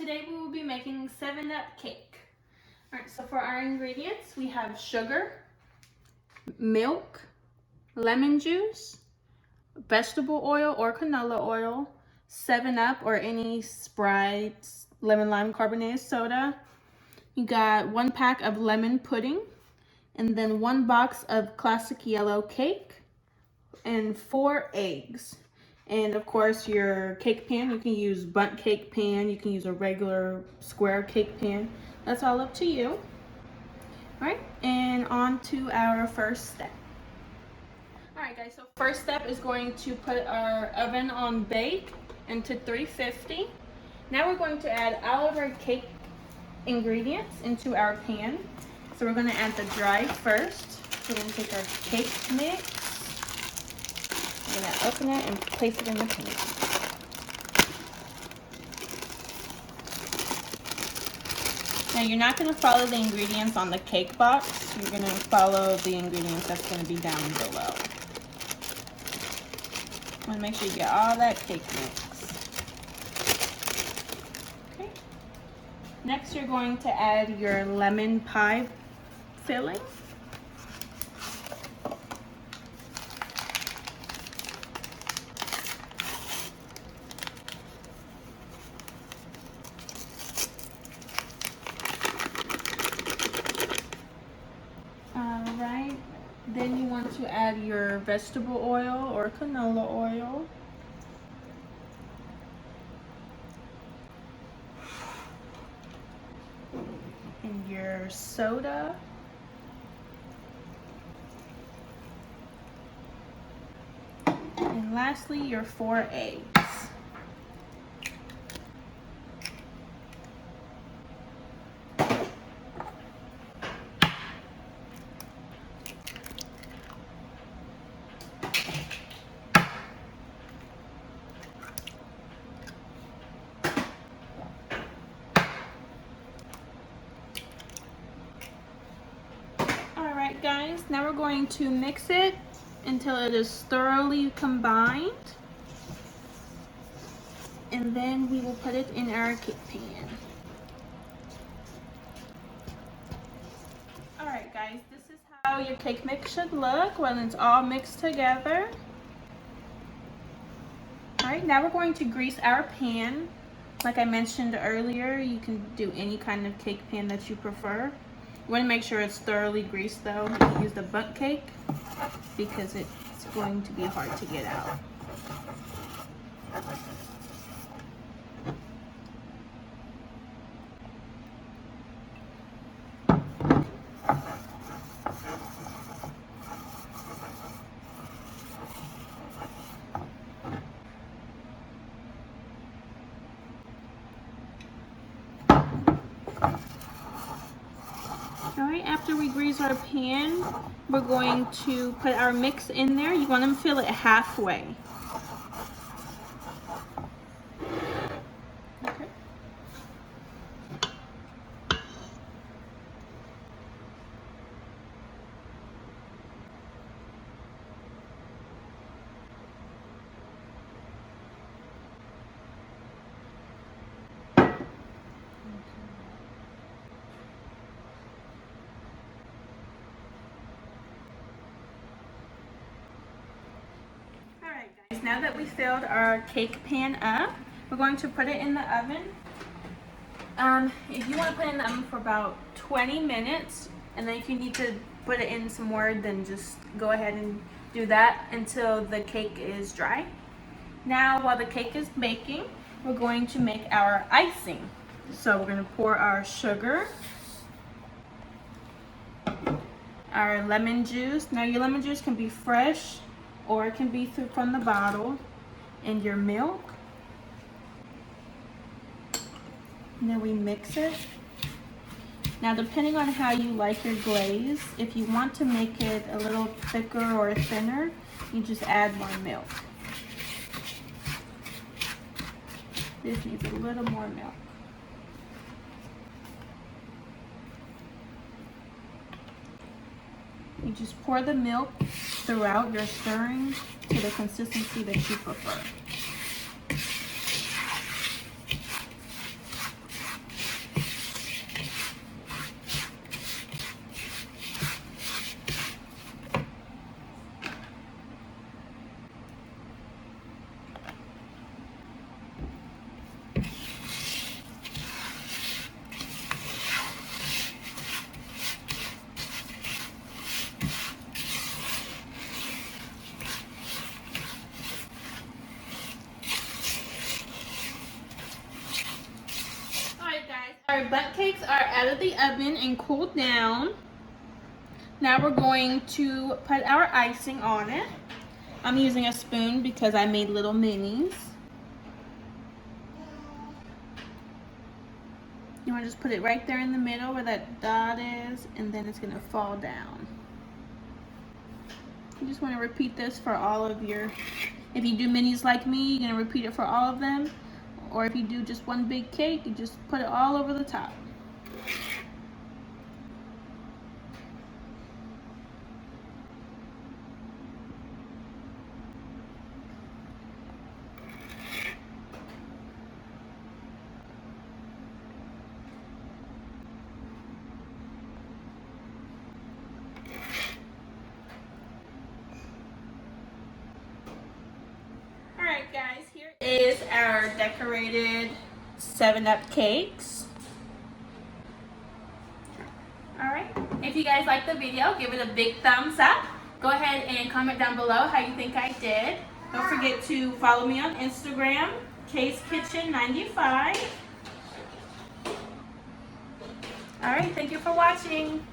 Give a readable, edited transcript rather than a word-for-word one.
today we will be making 7-Up cake. Alright, so for our ingredients, we have sugar, milk, lemon juice, vegetable oil or canola oil, 7-Up or any Sprite, lemon lime carbonated soda. You got 1 pack of lemon pudding, and then 1 box of classic yellow cake, and 4 eggs. And of course your cake pan, you can use Bundt cake pan, you can use a regular square cake pan. That's all up to you. All right, and on to our first step. All right guys, so first step is going to put our oven on bake into 350. Now we're going to add all of our cake ingredients into our pan. So we're going to add the dry first. We're going to take our cake mix. I'm going to open it and place it in the pan. Now you're not going to follow the ingredients on the cake box. You're going to follow the ingredients that's going to be down below. I'm going to make sure you get all that cake mix. Okay. Next you're going to add your lemon pie filling. Alright, then you want to add your vegetable oil or canola oil. And your soda. And lastly, your 4 eggs. Alright guys, now we're going to mix it until it is thoroughly combined, and then we will put it in our cake pan. Alright guys, this is how your cake mix should look when it's all mixed together. Alright, now we're going to grease our pan. Like I mentioned earlier, you can do any kind of cake pan that you prefer. You want to make sure it's thoroughly greased though. You can use the Bundt cake because it's going to be hard to get out. Alright, after we grease our pan, we're going to put our mix in there. You want to fill it halfway. Okay. Now that we filled our cake pan up, we're going to put it in the oven. If you want to put it in the oven for about 20 minutes, and then if you need to put it in some more, then just go ahead and do that until the cake is dry. Now, while the cake is baking, we're going to make our icing. So we're going to pour our sugar, our lemon juice. Now your lemon juice can be fresh, or it can be from the bottle, and your milk. And then we mix it. Now depending on how you like your glaze, if you want to make it a little thicker or thinner, you just add more milk. This needs a little more milk. You just pour the milk throughout your stirring to the consistency that you prefer. our bundt cakes are out of the oven and cooled down. Now we're going to put our icing on it. I'm using a spoon because I made little minis. You want to just put it right there in the middle where that dot is, and then it's going to fall down. You just want to repeat this for all of your, if you do minis like me, you're going to repeat it for all of them. Or if you do just one big cake, you just put it all over the top. Alright guys, here is our decorated 7-Up cakes. Alright, if you guys like the video, give it a big thumbs up. Go ahead and comment down below how you think I did. Don't forget to follow me on Instagram, Kay's Kitchen 95. Alright, thank you for watching.